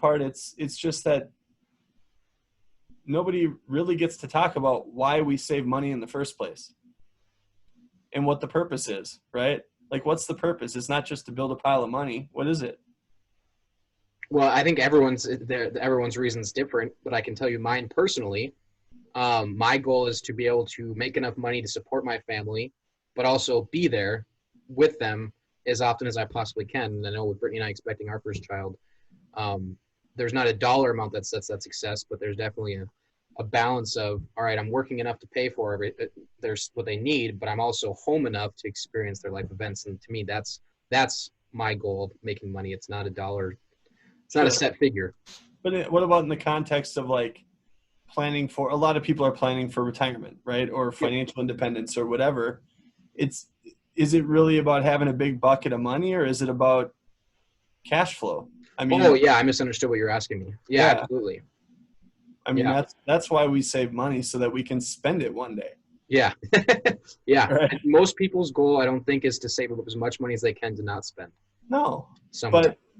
part, it's just that nobody really gets to talk about why we save money in the first place and what the purpose is, right? Like, what's the purpose? It's not just to build a pile of money. What is it? Well, I think everyone's reason is different, but I can tell you mine personally. My goal is to be able to make enough money to support my family, but also be there with them as often as I possibly can. And I know with Brittany and I expecting our first child, there's not a dollar amount that sets that success, but there's definitely a balance of, all right, I'm working enough to pay for there's what they need, but I'm also home enough to experience their life events. And to me, that's my goal of making money. It's not a dollar. It's not a set figure. But what about in the context of like planning for, a lot of people are planning for retirement, right? Or financial independence or whatever. Is it really about having a big bucket of money, or is it about cash flow? I mean, oh yeah, I misunderstood what you're asking me. Yeah, absolutely. I mean, that's why we save money, so that we can spend it one day. Yeah. Yeah. Right. Most people's goal, I don't think, is to save up as much money as they can to not spend. No,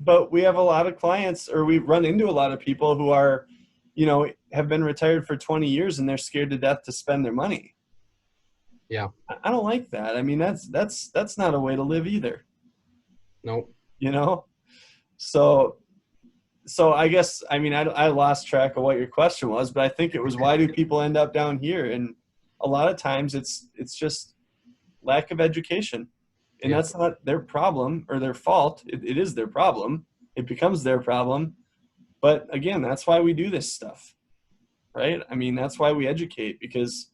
but we have a lot of clients, or we run into a lot of people who are, have been retired for 20 years and they're scared to death to spend their money. Yeah. I don't like that. I mean, that's not a way to live either. Nope. So I guess, I mean, I lost track of what your question was, but I think it was, why do people end up down here? And a lot of times it's just lack of education. And that's not their problem or their fault. It is their problem. It becomes their problem. But again, that's why we do this stuff, right? I mean, that's why we educate, because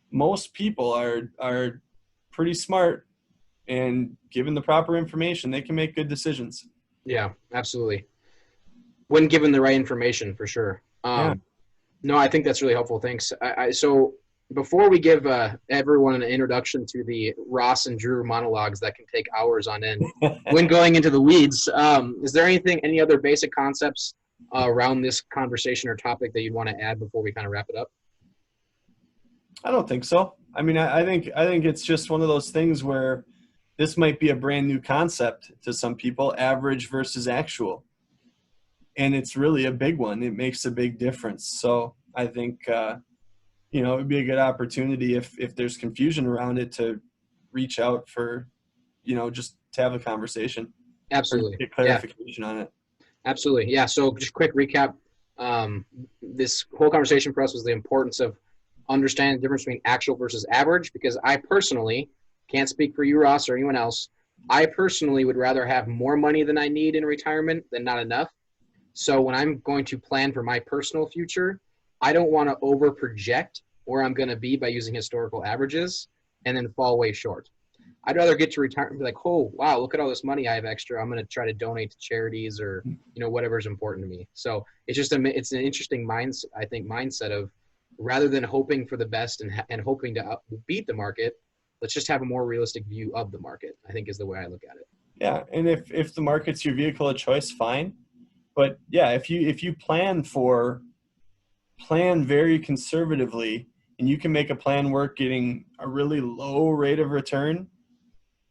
most people are pretty smart, and given the proper information, they can make good decisions. Yeah, absolutely. When given the right information, for sure. No, I think that's really helpful. Thanks. So before we give everyone an introduction to the Ross and Drew monologues that can take hours on end, when going into the weeds, is there any other basic concepts around this conversation or topic that you'd want to add before we kind of wrap it up? I don't think so. I mean, I think it's just one of those things where this might be a brand new concept to some people, average versus actual. And it's really a big one. It makes a big difference. So I think, it would be a good opportunity if there's confusion around it to reach out for, just to have a conversation. Absolutely. Get clarification on it. Absolutely. Yeah. So just quick recap. This whole conversation for us was the importance of understanding the difference between actual versus average, because I personally can't speak for you, Ross, or anyone else. I personally would rather have more money than I need in retirement than not enough. So when I'm going to plan for my personal future, I don't want to over project where I'm going to be by using historical averages and then fall way short. I'd rather get to retirement and be like, oh, wow, look at all this money I have extra. I'm going to try to donate to charities or, whatever is important to me. So it's just it's an interesting mindset of, rather than hoping for the best and hoping to beat the market, let's just have a more realistic view of the market, I think, is the way I look at it. Yeah. And if the market's your vehicle of choice, fine. But yeah, if you plan very conservatively, and you can make a plan work getting a really low rate of return,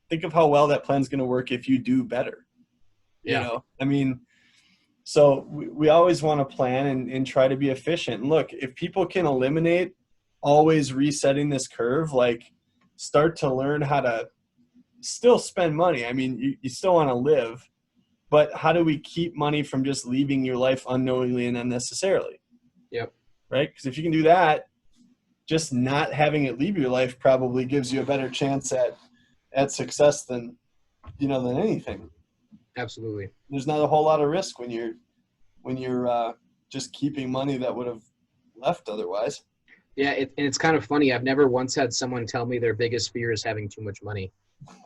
think of how well that plan's going to work if you do better. I mean, so we always want to plan and try to be efficient. And look, if people can eliminate always resetting this curve, like start to learn how to still spend money. I mean, you still want to live, but how do we keep money from just leaving your life unknowingly and unnecessarily? Yep. Right? Because if you can do that, just not having it leave your life probably gives you a better chance at success than anything. Absolutely. There's not a whole lot of risk when you're just keeping money that would have left otherwise. Yeah, and it's kind of funny. I've never once had someone tell me their biggest fear is having too much money.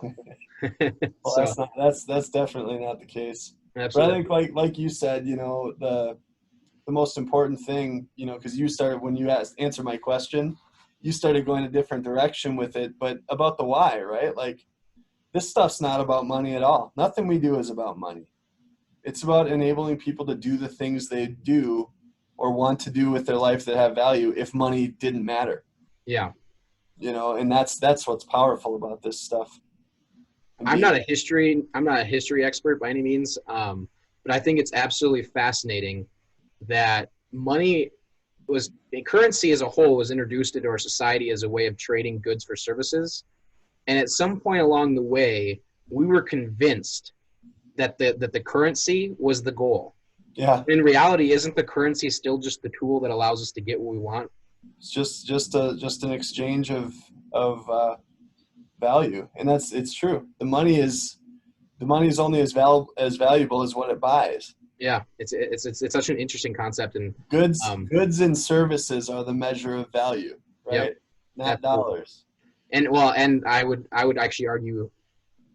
Well, so, that's definitely not the case. Absolutely. But I think like you said, the most important thing, because you started, when you answer my question, you started going a different direction with it, but about the why, right? Like, this stuff's not about money at all. Nothing we do is about money. It's about enabling people to do the things they do or want to do with their life that have value if money didn't matter. Yeah. And that's what's powerful about this stuff. I'm not a history expert by any means. but I think it's absolutely fascinating that currency as a whole was introduced into our society as a way of trading goods for services. And at some point along the way, we were convinced that the currency was the goal. Yeah. In reality, isn't the currency still just the tool that allows us to get what we want? It's just an exchange of value, and it's true. The money is only as valuable as what it buys. Yeah, it's such an interesting concept, and goods and services are the measure of value, right? Yep, not absolutely. dollars. And I would actually argue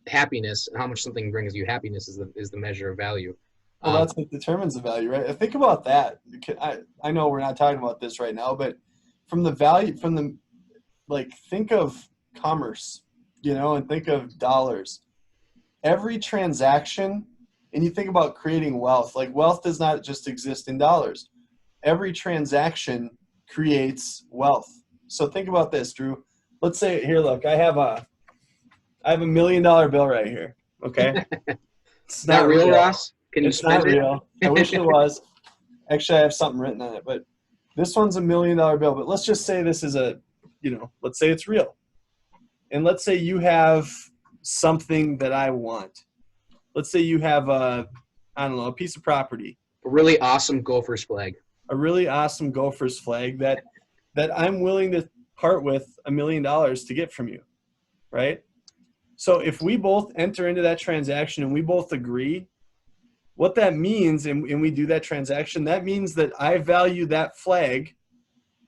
happiness and how much something brings you happiness is the measure of value. Well, that's what determines the value, right? Think about that. I know we're not talking about this right now, but think of commerce, and think of dollars. Every transaction, and you think about creating wealth, like wealth does not just exist in dollars. Every transaction creates wealth. So think about this, Drew. Let's say here, look, I have a $1 million bill right here. Okay. It's not real, Ross? Can you it's spend not it? real. I wish it was. Actually, I have something written on it, but this one's $1 million bill. But let's just say this is let's say it's real. And let's say you have something that I want. Let's say you have a piece of property. A really awesome Gophers flag. A really awesome Gophers flag that I'm willing to part with $1 million to get from you, right? So if we both enter into that transaction and we both agree, what that means, and we do that transaction, that means that I value that flag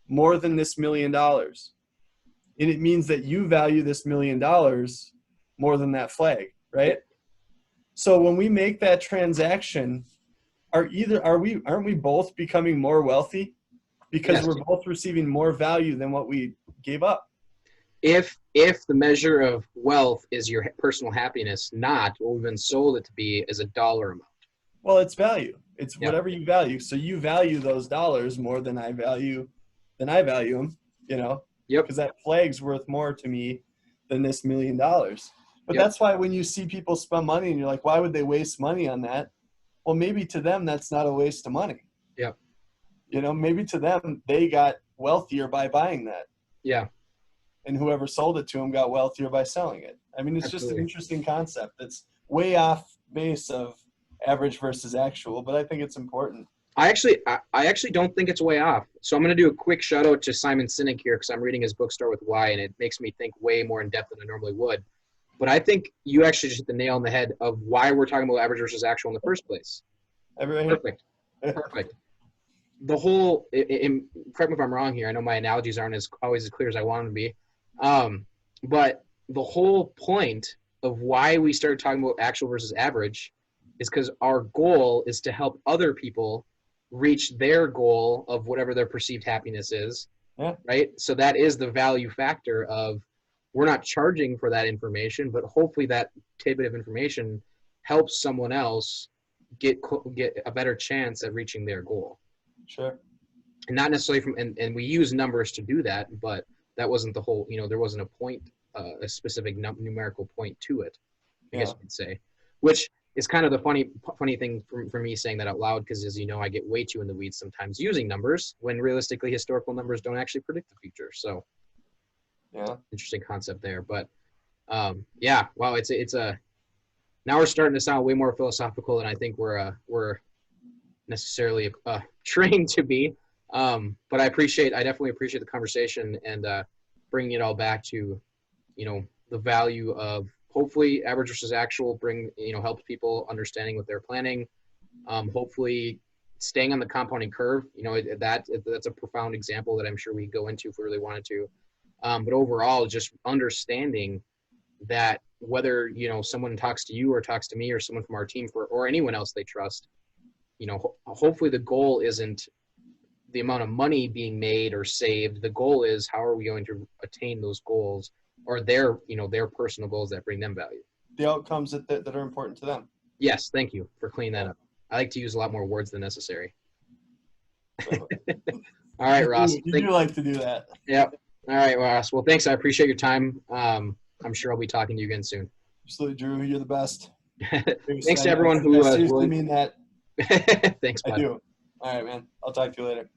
more than this $1 million. And it means that you value this $1 million more than that flag, right? So when we make that transaction, aren't we both becoming more wealthy? Because Yes. We're both receiving more value than what we gave up. If the measure of wealth is your personal happiness, not what we've been sold it to be, is a dollar amount. Well, it's value. It's whatever you value. So you value those dollars more than I value them, Yep. Because that flag's worth more to me than this $1 million. But that's why when you see people spend money and you're like, why would they waste money on that? Well, maybe to them that's not a waste of money. Yeah. Maybe to them they got wealthier by buying that. Yeah. And whoever sold it to them got wealthier by selling it. I mean, it's just an interesting concept. It's way off base of average versus actual, but I think it's important. I actually don't think it's way off. So I'm going to do a quick shout out to Simon Sinek here because I'm reading his book Start With Why, and it makes me think way more in depth than I normally would. But I think you actually just hit the nail on the head of why we're talking about average versus actual in the first place. Perfect. The whole, correct me if I'm wrong here, I know my analogies aren't always as clear as I want them to be, but the whole point of why we started talking about actual versus average is because our goal is to help other people reach their goal of whatever their perceived happiness is, right? So that is the value factor of we're not charging for that information, but hopefully that tidbit of information helps someone else get a better chance at reaching their goal. Sure. And not necessarily and we use numbers to do that, but that wasn't the whole, there wasn't a point, a specific numerical point to it, I guess you could say, which is kind of the funny thing for me saying that out loud, because as you know, I get way too in the weeds sometimes using numbers when realistically historical numbers don't actually predict the future. So interesting concept there. But wow, it's now we're starting to sound way more philosophical than I think we're necessarily trained to be. But I definitely appreciate the conversation and bringing it all back to, the value of hopefully average versus actual helps people understanding what they're planning. Hopefully staying on the compounding curve, that's a profound example that I'm sure we go into if we really wanted to. But overall, just understanding that whether, someone talks to you or talks to me or someone from our team or anyone else they trust, hopefully the goal isn't the amount of money being made or saved. The goal is how are we going to attain those goals or their personal goals that bring them value. The outcomes that are important to them. Yes. Thank you for cleaning that up. I like to use a lot more words than necessary. All right, Ross. You do like to do that. Yep. All right, Ross. Well, thanks. I appreciate your time. I'm sure I'll be talking to you again soon. Absolutely, Drew. You're the best. Thanks to everyone who I seriously mean that. Thanks, I bud. do. All right, man. I'll talk to you later.